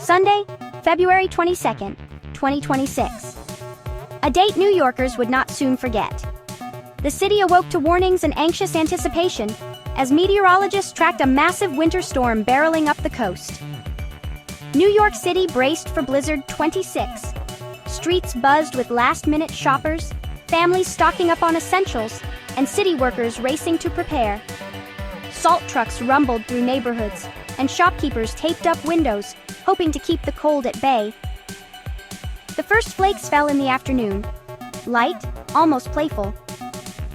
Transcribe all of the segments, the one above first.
Sunday, February 22nd, 2026. A date New Yorkers would not soon forget. The city awoke to warnings and anxious anticipation as meteorologists tracked a massive winter storm barreling up the coast. New York City braced for Blizzard 26. Streets buzzed with last-minute shoppers, families stocking up on essentials, and city workers racing to prepare. Salt trucks rumbled through neighborhoods, and shopkeepers taped up windows, hoping to keep the cold at bay. The first flakes fell in the afternoon, light, almost playful.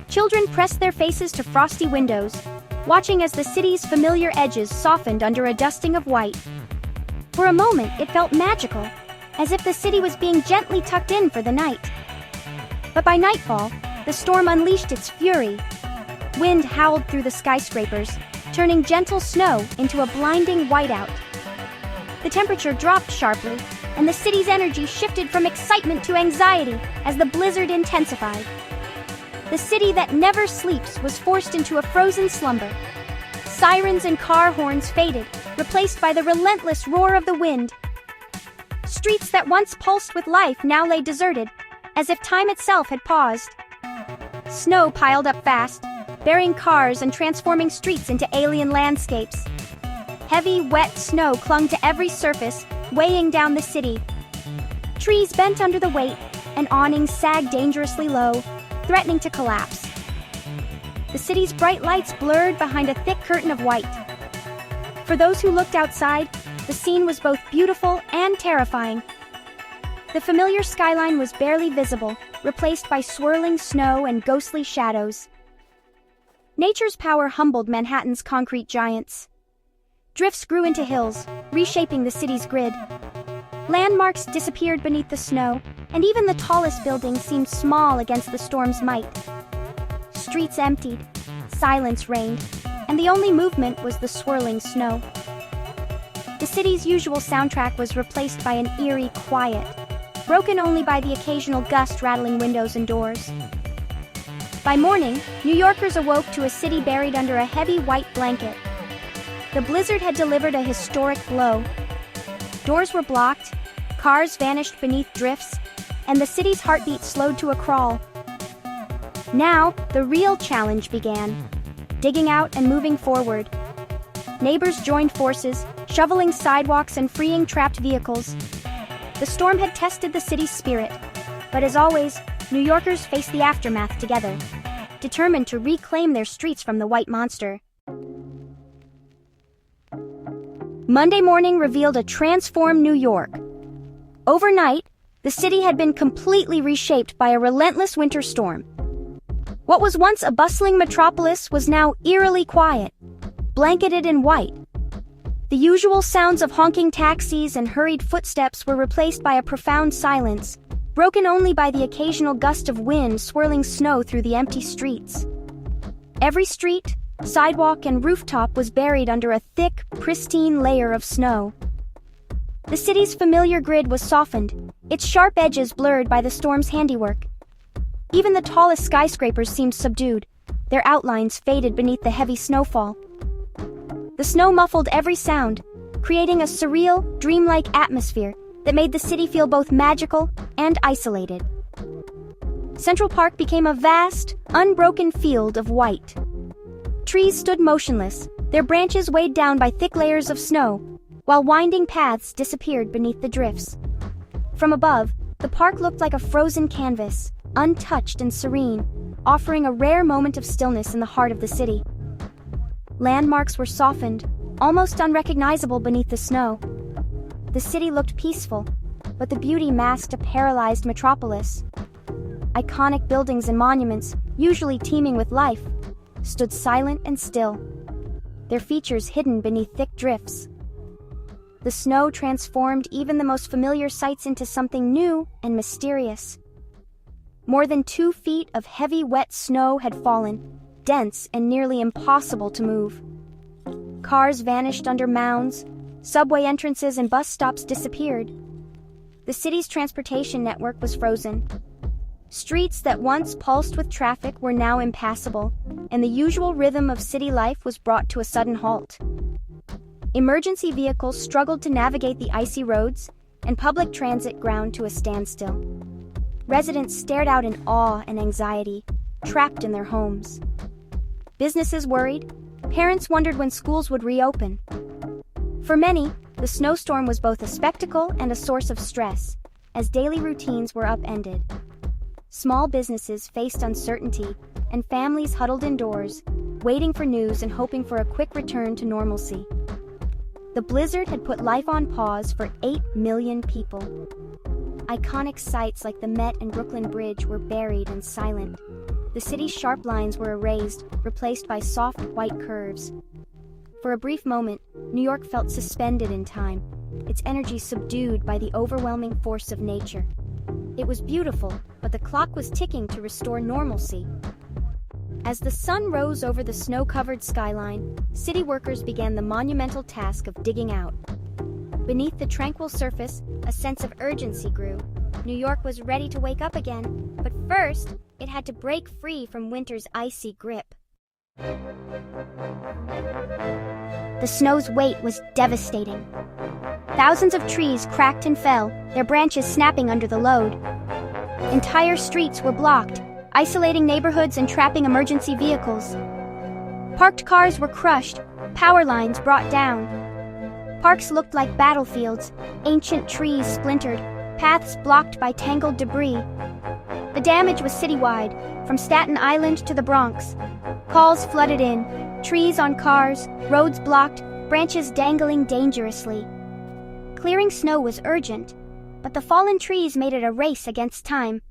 Children pressed their faces to frosty windows, watching as the city's familiar edges softened under a dusting of white. For a moment, it felt magical, as if the city was being gently tucked in for the night. But by nightfall, the storm unleashed its fury. Wind howled through the skyscrapers, turning gentle snow into a blinding whiteout. The temperature dropped sharply, and the city's energy shifted from excitement to anxiety as the blizzard intensified. The city that never sleeps was forced into a frozen slumber. Sirens and car horns faded, replaced by the relentless roar of the wind. Streets that once pulsed with life now lay deserted, as if time itself had paused. Snow piled up fast, burying cars and transforming streets into alien landscapes. Heavy, wet snow clung to every surface, weighing down the city. Trees bent under the weight, and awnings sagged dangerously low, threatening to collapse. The city's bright lights blurred behind a thick curtain of white. For those who looked outside, the scene was both beautiful and terrifying. The familiar skyline was barely visible, replaced by swirling snow and ghostly shadows. Nature's power humbled Manhattan's concrete giants. Drifts grew into hills, reshaping the city's grid. Landmarks disappeared beneath the snow, and even the tallest buildings seemed small against the storm's might. Streets emptied, silence reigned, and the only movement was the swirling snow. The city's usual soundtrack was replaced by an eerie quiet, broken only by the occasional gust rattling windows and doors. By morning, New Yorkers awoke to a city buried under a heavy white blanket. The blizzard had delivered a historic blow. Doors were blocked, cars vanished beneath drifts, and the city's heartbeat slowed to a crawl. Now, the real challenge began, digging out and moving forward. Neighbors joined forces, shoveling sidewalks and freeing trapped vehicles. The storm had tested the city's spirit, but as always, New Yorkers faced the aftermath together, determined to reclaim their streets from the white monster. Monday morning revealed a transformed New York. Overnight, the city had been completely reshaped by a relentless winter storm. What was once a bustling metropolis was now eerily quiet, blanketed in white. The usual sounds of honking taxis and hurried footsteps were replaced by a profound silence, broken only by the occasional gust of wind swirling snow through the empty streets. Every street, sidewalk, and rooftop was buried under a thick, pristine layer of snow. The city's familiar grid was softened, its sharp edges blurred by the storm's handiwork. Even the tallest skyscrapers seemed subdued, their outlines faded beneath the heavy snowfall. The snow muffled every sound, creating a surreal, dreamlike atmosphere that made the city feel both magical and isolated. Central Park became a vast, unbroken field of white. Trees stood motionless, their branches weighed down by thick layers of snow, while winding paths disappeared beneath the drifts. From above, the park looked like a frozen canvas, untouched and serene, offering a rare moment of stillness in the heart of the city. Landmarks were softened, almost unrecognizable beneath the snow. The city looked peaceful, but the beauty masked a paralyzed metropolis. Iconic buildings and monuments, usually teeming with life, stood silent and still, their features hidden beneath thick drifts. The snow transformed even the most familiar sights into something new and mysterious. More than 2 feet of heavy, wet snow had fallen, dense and nearly impossible to move. Cars vanished under mounds, subway entrances and bus stops disappeared. The city's transportation network was frozen. Streets that once pulsed with traffic were now impassable, and the usual rhythm of city life was brought to a sudden halt. Emergency vehicles struggled to navigate the icy roads, and public transit ground to a standstill. Residents stared out in awe and anxiety, trapped in their homes. Businesses worried. Parents wondered when schools would reopen. For many, the snowstorm was both a spectacle and a source of stress, as daily routines were upended. Small businesses faced uncertainty, and families huddled indoors, waiting for news and hoping for a quick return to normalcy. The blizzard had put life on pause for 8 million people. Iconic sights like the Met and Brooklyn Bridge were buried and silent. The city's sharp lines were erased, replaced by soft white curves. For a brief moment, New York felt suspended in time, its energy subdued by the overwhelming force of nature. It was beautiful, but the clock was ticking to restore normalcy. As the sun rose over the snow-covered skyline, city workers began the monumental task of digging out. Beneath the tranquil surface, a sense of urgency grew. New York was ready to wake up again, but first, it had to break free from winter's icy grip. The snow's weight was devastating. Thousands of trees cracked and fell, their branches snapping under the load. Entire streets were blocked, isolating neighborhoods and trapping emergency vehicles. Parked cars were crushed, power lines brought down. Parks looked like battlefields, ancient trees splintered, paths blocked by tangled debris. The damage was citywide, from Staten Island to the Bronx. Calls flooded in, trees on cars, roads blocked, branches dangling dangerously. Clearing snow was urgent, but the fallen trees made it a race against time.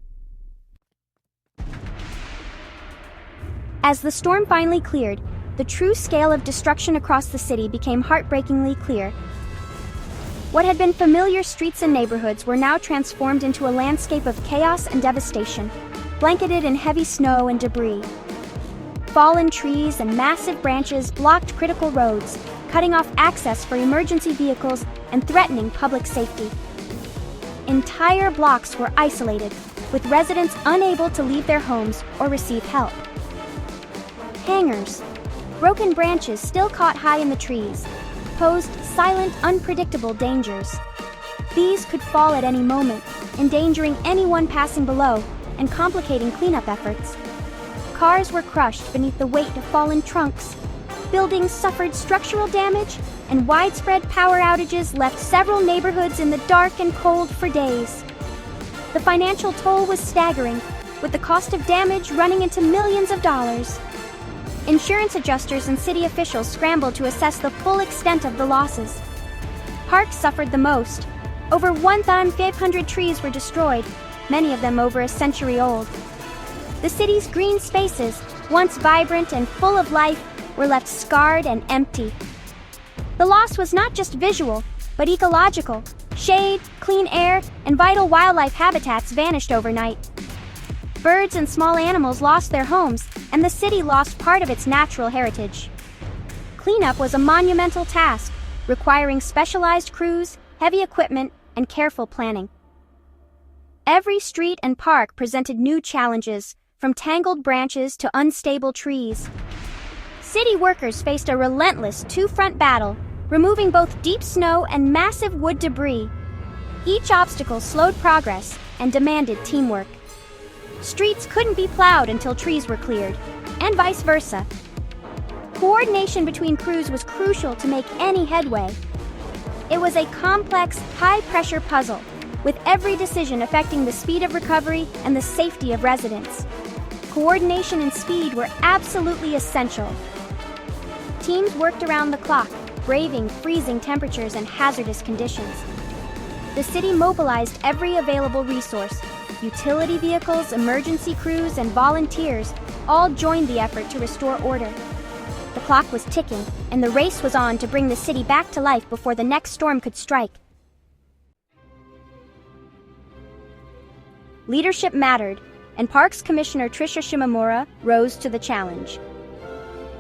As the storm finally cleared, the true scale of destruction across the city became heartbreakingly clear. What had been familiar streets and neighborhoods were now transformed into a landscape of chaos and devastation, blanketed in heavy snow and debris. Fallen trees and massive branches blocked critical roads, cutting off access for emergency vehicles and threatening public safety. Entire blocks were isolated, with residents unable to leave their homes or receive help. Hangers, broken branches still caught high in the trees, posed silent, unpredictable dangers. These could fall at any moment, endangering anyone passing below and complicating cleanup efforts. Cars were crushed beneath the weight of fallen trunks. Buildings suffered structural damage, and widespread power outages left several neighborhoods in the dark and cold for days. The financial toll was staggering, with the cost of damage running into millions of dollars. Insurance adjusters and city officials scrambled to assess the full extent of the losses. Parks suffered the most. Over 1,500 trees were destroyed, many of them over a century old. The city's green spaces, once vibrant and full of life, were left scarred and empty. The loss was not just visual, but ecological. Shade, clean air, and vital wildlife habitats vanished overnight. Birds and small animals lost their homes, and the city lost part of its natural heritage. Cleanup was a monumental task, requiring specialized crews, heavy equipment, and careful planning. Every street and park presented new challenges, from tangled branches to unstable trees. City workers faced a relentless two-front battle, removing both deep snow and massive wood debris. Each obstacle slowed progress and demanded teamwork. Streets couldn't be plowed until trees were cleared, and vice versa. Coordination between crews was crucial to make any headway. It was a complex, high-pressure puzzle, with every decision affecting the speed of recovery and the safety of residents. Coordination and speed were absolutely essential. Teams worked around the clock, braving freezing temperatures and hazardous conditions. The city mobilized every available resource. Utility vehicles, emergency crews, and volunteers all joined the effort to restore order. The clock was ticking, and the race was on to bring the city back to life before the next storm could strike. Leadership mattered, and Parks Commissioner Tricia Shimamura rose to the challenge.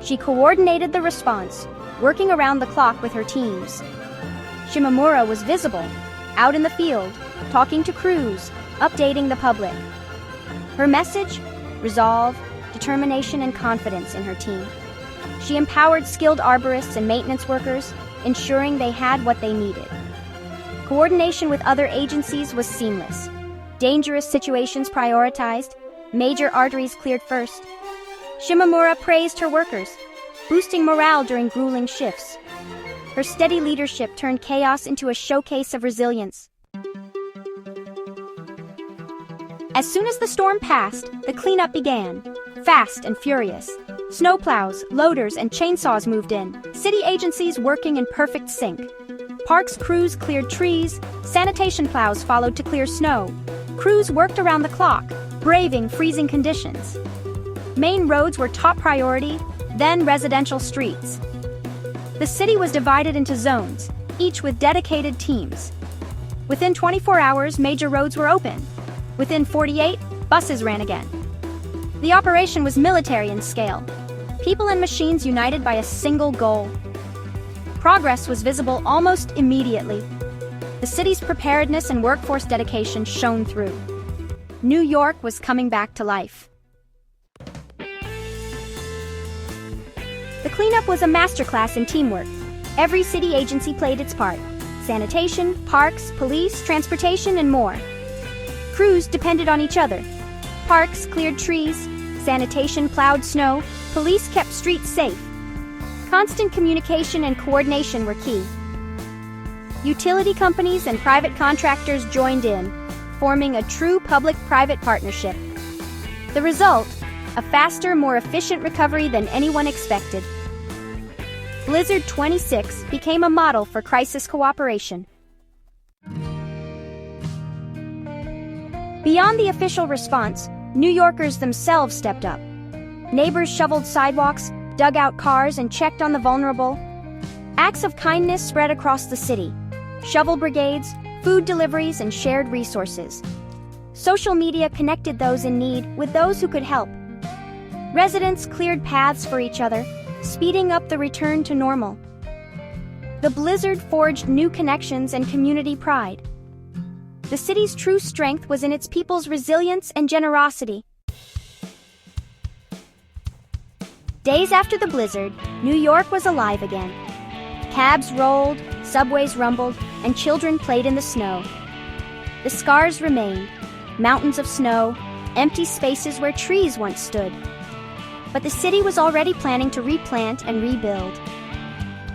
She coordinated the response, working around the clock with her teams. Shimamura was visible, out in the field, talking to crews, updating the public. Her message? Resolve, determination, and confidence in her team. She empowered skilled arborists and maintenance workers, ensuring they had what they needed. Coordination with other agencies was seamless. Dangerous situations prioritized, major arteries cleared first. Shimomura praised her workers, boosting morale during grueling shifts. Her steady leadership turned chaos into a showcase of resilience. As soon as the storm passed, the cleanup began, fast and furious. Snowplows, loaders, and chainsaws moved in, city agencies working in perfect sync. Parks crews cleared trees, sanitation plows followed to clear snow. Crews worked around the clock, braving freezing conditions. Main roads were top priority, then residential streets. The city was divided into zones, each with dedicated teams. Within 24 hours, major roads were open. Within 48, buses ran again. The operation was military in scale. People and machines united by a single goal. Progress was visible almost immediately. The city's preparedness and workforce dedication shone through. New York was coming back to life. The cleanup was a masterclass in teamwork. Every city agency played its part. Sanitation, parks, police, transportation, and more. Crews depended on each other. Parks cleared trees, sanitation plowed snow, police kept streets safe. Constant communication and coordination were key. Utility companies and private contractors joined in, forming a true public-private partnership. The result, a faster, more efficient recovery than anyone expected. Blizzard 26 became a model for crisis cooperation. Beyond the official response, New Yorkers themselves stepped up. Neighbors shoveled sidewalks, dug out cars, and checked on the vulnerable. Acts of kindness spread across the city. Shovel brigades, food deliveries, and shared resources. Social media connected those in need with those who could help. Residents cleared paths for each other, speeding up the return to normal. The blizzard forged new connections and community pride. The city's true strength was in its people's resilience and generosity. Days after the blizzard, New York was alive again. Cabs rolled, subways rumbled, and children played in the snow. The scars remained, mountains of snow, empty spaces where trees once stood. But the city was already planning to replant and rebuild.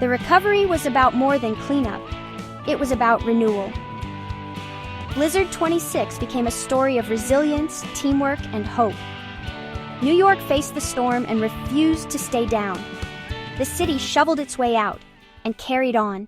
The recovery was about more than cleanup. It was about renewal. Blizzard 26 became a story of resilience, teamwork, and hope. New York faced the storm and refused to stay down. The city shoveled its way out and carried on.